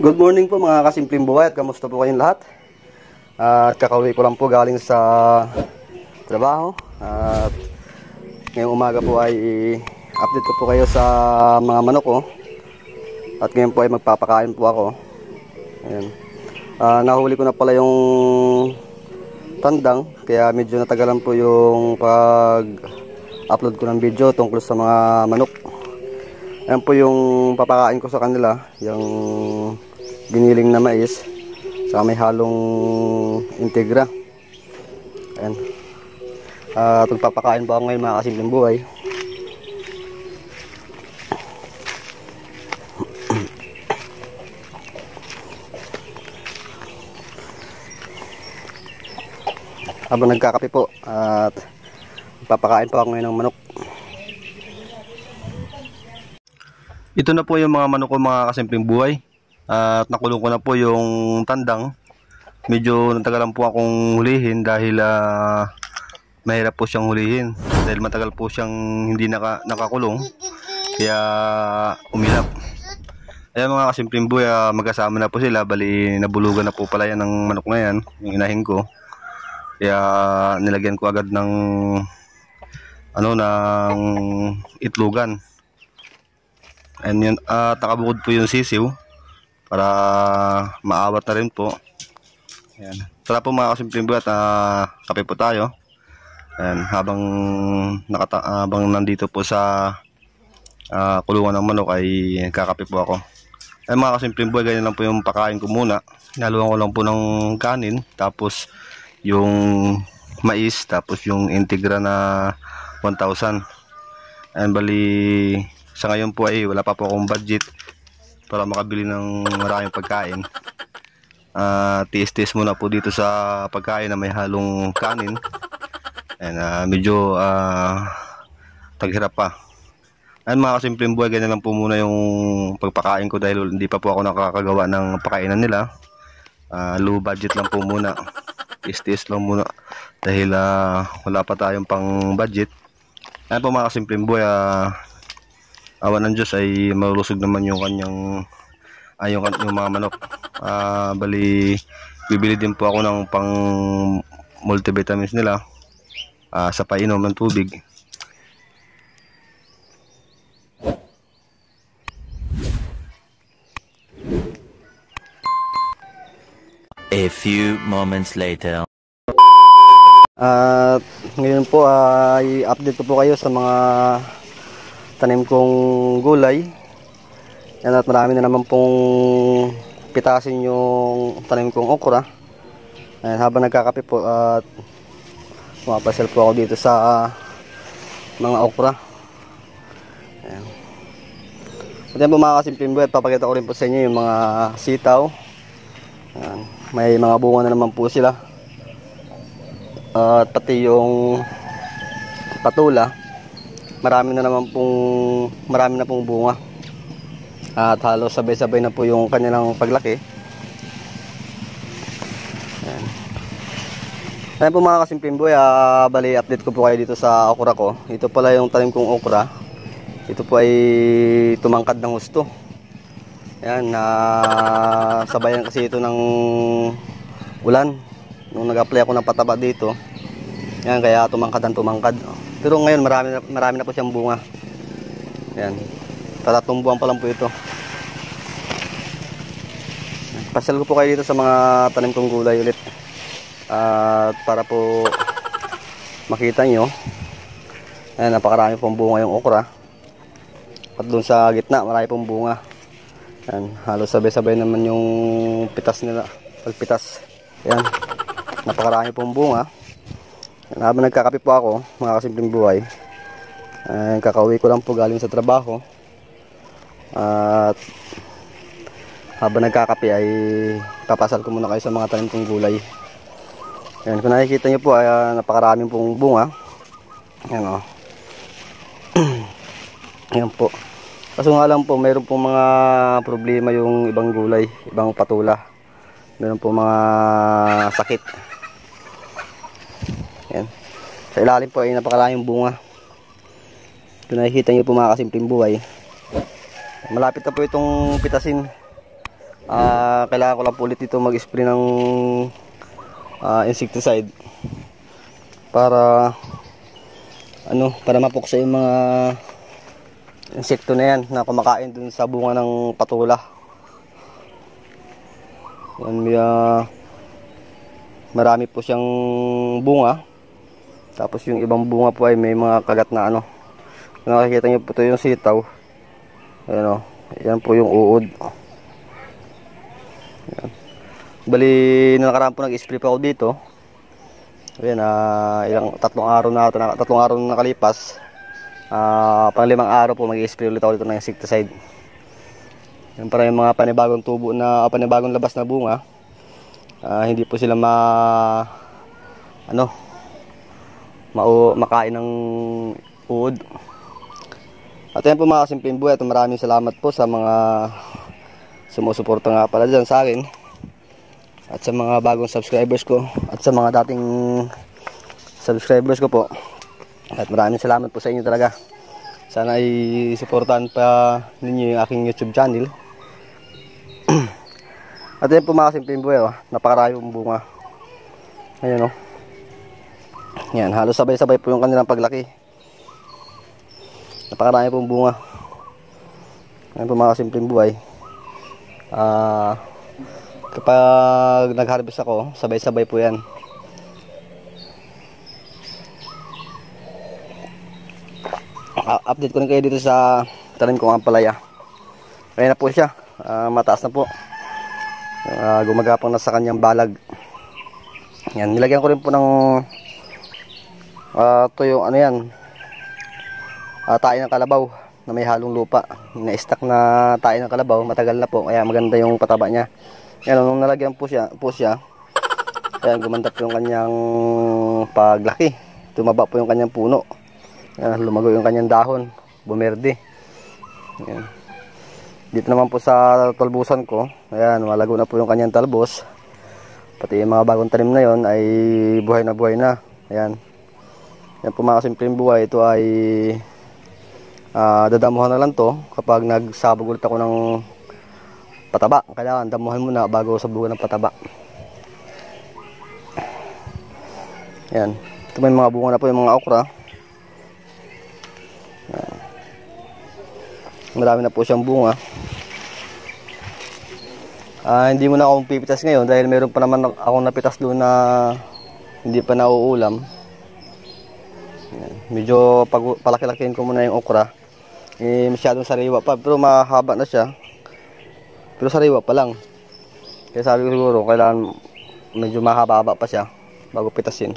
Good morning po mga kasimpleng buhay at kamusta po kayong lahat? At kakauwi ko lang po galing sa trabaho at ngayong umaga po ay update ko po kayo sa mga manok ko at ngayon po ay magpapakain po ako. Ayan. Nahuli ko na pala yung tandang kaya medyo natagalan po yung pag upload ko ng video tungkol sa mga manok. Ayan po yung papakain ko sa kanila, yung giniling na mais saka may halong integra. Ayan. Magpapakain po ako ngayon mga kasimpleng buhay. Habang nagkakape po at magpapakain po ako ngayon ng manok. Ito na po yung mga manok ko mga kasimpleng buhay. At nakulong ko na po yung tandang. Medyo natagalan po akong hulihin dahil mahirap po siyang hulihin. Dahil matagal po siyang hindi nakakulong. Kaya umilap. Ayan mga kasimpleng buhay, magkasama na po sila. Bali nabulugan na po pala yan ng manok na yan. Yung inahin ko. Kaya nilagyan ko agad ng ng itlogan. And yun, nakabukod po yung sisiw para maawat na rin po. Ayan. Tara po mga kasimpleng buhay at kape po tayo. Ayan, habang nandito po sa kulungan ng manok ay kakape po ako. Ayan mga kasimpleng buhay, ganyan lang po yung pakain ko muna. Naluwan ko lang po ng kanin, tapos yung mais, tapos yung integra na 1,000. Ayan, bali sa ngayon po ay wala pa po akong budget para makabili ng maraming pagkain. Tiis-tiis muna po dito sa pagkain na may halong kanin. Ayan, medyo taghirap pa. Ayan mga kasimpleng buhay, ganyan lang po muna yung pagpakain ko dahil hindi pa po ako nakakagawa ng pakainan nila. Low budget lang po muna. Tiis-tiis lang muna dahil wala pa tayong pang budget. Ayan po mga kasimpleng buhay, awa ng Diyos ay malusog naman yung kanyang yung mga manok. Bali bibili din po ako ng pang multivitamins nila sa painom ng tubig. A few moments later. At ngayon po ay update ko po kayo sa mga tanim kong gulay. Yan, at marami na naman pong pitasin yung tanim kong okra. Ayan, habang nagkakape po at pumapasyal po ako dito sa mga okra. Ayan. At yan po mga kasimpleng buhay, papakita ko rin po sa inyo yung mga sitaw. Ayan, may mga bunga na naman po sila. At pati yung patula, marami na pong bunga. At halos sabay-sabay na po yung kanilang paglaki. Ayan. Ayan po mga kasimpleng buhay, bali update ko po kayo dito sa okra ko. Ito pala yung tanim kong okra. Ito po ay tumangkad ng husto. Ayan, sabayan kasi ito ng ulan nung nag-apply ako ng pataba dito. Ayan, kaya tumangkad. Pero ngayon marami na po siyang bunga. Ayan, tatlong buwan pa lang po ito. Pasyal ko po kayo dito sa mga tanim kong gulay ulit. At para po makita nyo, ayan, napakarami pong bunga yung okra. At doon sa gitna marami pong bunga. Yan, halos sabay-sabay naman yung pitas nila. Pagpitas. Yan. Napakarami pong bunga. Yan, habang nagkakape po ako, mga kasimpleng buhay. Kakauwi ko lang po galing sa trabaho. At habang nagkakape ay papasal ko muna kayo sa mga tanim kong gulay. Yan, kung nakikita nyo po ay napakaraming pong bunga. Yan o. Yan po. Kaso nga lang po, mayroon pong mga problema yung ibang gulay, ibang patula. Mayroon pong mga sakit. Yan. Sa ilalim po ay napakaraming bunga. Kung nakikita nyo po mga kasimpleng buhay. Malapit na po itong pitasin. Kailangan ko lang po ulit ito mag-spray ng insecticide para para mapuksa yung mga insekto na yan na kumakain dun sa bunga ng patula. Yan, marami po siyang bunga, tapos yung ibang bunga po ay may mga kagat na kung nakikita nyo po ito yung sitaw. Ayan, yan po yung uod. Yan. Bali, nakaraan po nag-spray pa ako dito. Ayan, tatlong araw na nakalipas. Pang 5 araw po mag-spray ulit ako dito ng insecticide. Yan, para yung mga panibagong tubo na panibagong labas na bunga, hindi po sila makain ng uod. At yan po mga kasimpleng buhay, at maraming salamat po sa mga sumusuporta nga pala dyan sa akin. At sa mga bagong subscribers ko, at sa mga dating subscribers ko po. At maraming salamat po sa inyo talaga. Sana ay suportahan pa ninyo yung aking YouTube channel. At yan po mga kasimpleng buhay, napakarami pong bunga. Ayan Yan, halos sabay-sabay po yung kanilang paglaki. Napakarami pong bunga. Ayan po mga kasimpleng buhay. Kapag nag-harvest ako, sabay-sabay po yan. Update ko rin kayo dito sa tanim kong ampalaya. Ayan na po siya, mataas na po. Gumagapang na sa kanyang balag. Yan, nilagyan ko rin po ng tuyo, tae ng kalabaw na may halong lupa. Na-stack na tae ng kalabaw, matagal na po, kaya maganda yung pataba niya. Yan, nung nalagyan po siya, ayan, gumanda po yung kanyang paglaki. Tumaba po yung kanyang puno. Yan, lumago yung kanyang dahon, bumerde. Yan. Dito naman po sa talbusan ko, ayan, malago na po yung kanyang talbos. Pati yung mga bagong tanim na yon ay buhay na buhay na. Ayan. Yan po mga kasimpleng buhay, ito ay dadamuhan na lang to kapag nagsabog ulit ako ng pataba. Kailangan damuhan muna bago sabugan ng pataba. Yan. Ito may mga bunga na po yung mga okra. Yan. Marami na po siyang bunga. Hindi mo na akong pipitas ngayon dahil meron pa naman akong napitas doon na hindi pa nauulam. Yan. Medyo palaki-lakihin ko muna yung okra. Masyadong sariwa pa, pero mahaba na siya. Pero sariwa pa lang. Kaya sabi ko siguro kailangan medyo mahaba-haba pa siya bago pitasin.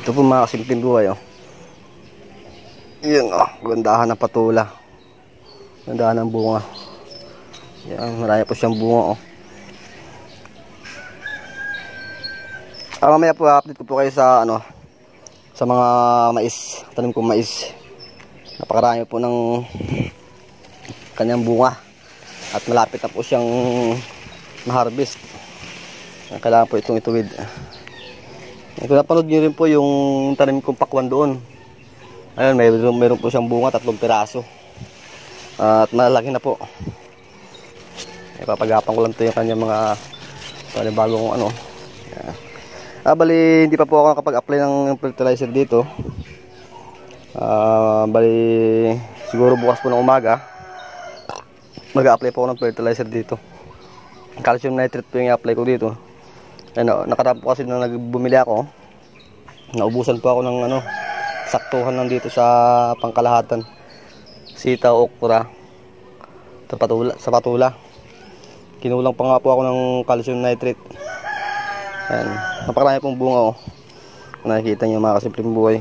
Ito po mga kasimpleng buhay. Yan, gandahan ng patula. Gandahan ng bunga. Yan, marami po siyang bunga. Mamaya po update ko po kayo sa sa mga mais, tanim kong mais. Napakarami po ng kanyang bunga at malapit na po siyang ma-harvest. Kailangan po itong ituwid. Kung napanood nyo rin po yung tanim kong pakwan doon, ayun, mayroon po siyang bunga, 3 piraso at malalaki na po. Ipapagapang ko lang ito yung kanyang mga panibagong bali hindi pa po ako nakapag-apply ng fertilizer dito. Bali siguro bukas po ng umaga mag-a-apply po ako ng fertilizer dito. Calcium nitrate po yung i-apply ko dito. Nakaraan po kasi na bumili ako Naubusan po ako ng saktuhan lang dito sa pangkalahatan. Sitaw, okra, sa patula. Kinulang pa nga po ako ng calcium nitrate. Ayan. Napakarami pong bunga, oh. Kung nakikita nyo mga kasimpleng buhay.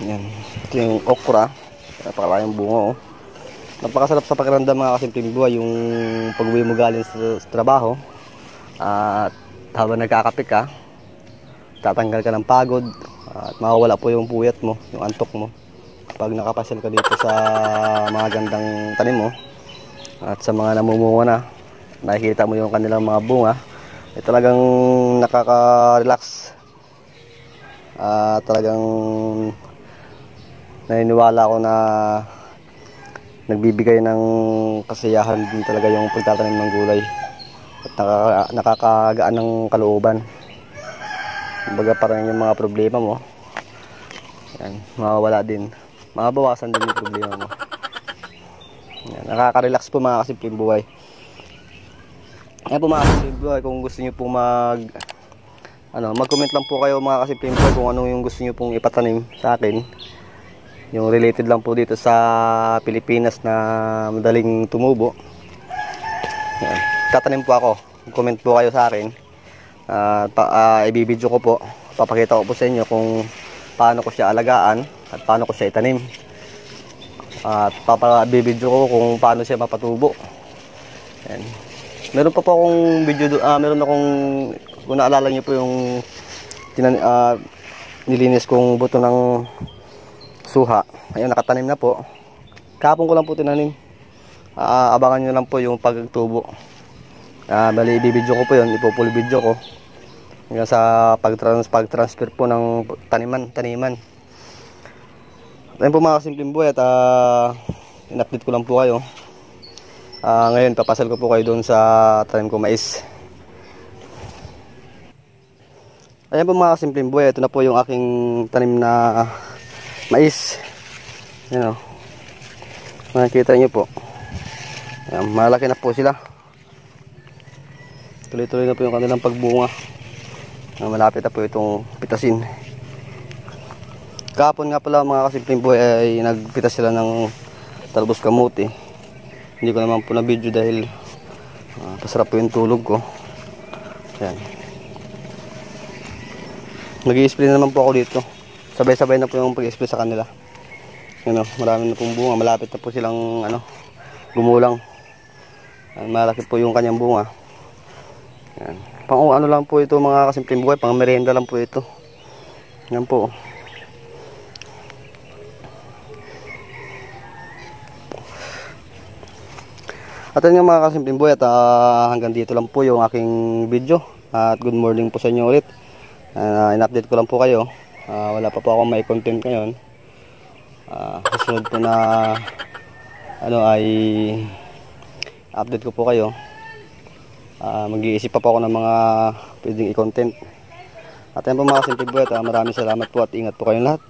Ayan. Ito yung okra. Napakarami yung bunga, oh. Napakasarap sa pakiramdam mga kasimpleng buhay yung pag-uwi mo galing sa trabaho. At habang nagkakape ka, tatanggal ka ng pagod at mawawala po yung puyat mo, yung antok mo pag nakapasyal ka dito sa mga gandang tanim mo at sa mga namumunga na. Nakikita mo yung kanilang mga bunga. Talagang nakaka-relax. Talagang naniniwala ako na nagbibigay ng kasiyahan din talaga yung pagtatanim ng gulay at nakakagaan ng kalooban. Kumbaga parang yung mga problema mo, yan, mawawala din, mabawasan din yung problema mo. Yan, nakaka-relax po mga kasimpleng buhay. Ayan po mga kasimpleng buhay, kung gusto nyo pong mag-comment lang po kayo mga kasimpleng buhay kung ano yung gusto nyo pong ipatanim sa akin. Yung related lang po dito sa Pilipinas na madaling tumubo. Yan. Tatanim po ako. Comment po kayo sa akin. Ibibidyo ko po. Papakita ko po sa inyo kung paano ko siya alagaan at paano ko siya itanim. At ibibidyo ko kung paano siya mapatubo. Yan. Meron pa po akong video, meron akong, kung naalala niyo po yung nilinis kong buto ng suha. Ayun, nakatanim na po. Kahapon ko lang po tinanim. Abangan nyo lang po yung pagtubo. Bali, ibibidyo ko po yun. Ipupul video ko. Hanggang sa pag-transfer po ng taniman. Ayun po mga kasimpleng buhay at in-update ko lang po kayo. Ngayon, papasal ko po kayo doon sa tanim ko mais. Ayun po mga kasimpleng buhay. Ito na po yung aking tanim na mais. Ayan o. Nakikita nyo po. Ayan, malaki na po sila. Tuloy-tuloy na po yung kanilang pagbunga. Malapit na po itong pitasin. Kahapon nga pala mga kasimpleng buhay ay nagpitas sila ng talbos kamuti. Hindi ko naman po na video dahil pasarap po yung tulog ko. Ayan. Nag-i-spray na naman po ako dito. Sabay-sabay na po yung pag-spray sa kanila. Marami na pong bunga. Malapit na po silang gumulang. Malaki po yung kanyang bunga. Yan. Pang ano lang po ito mga kasimpleng buhay. Pang merienda lang po ito. Yan po. At yun mga kasimpleng buhay. At hanggang dito lang po yung aking video. At good morning po sa inyo ulit. In-update ko lang po kayo. Wala pa po akong may content ngayon. Susunod po na ay update ko po kayo. Mag-iisip pa po ako ng mga pwedeng i-content. At yan po mga kasimpleng buhay. Maraming salamat po at ingat po kayong lahat.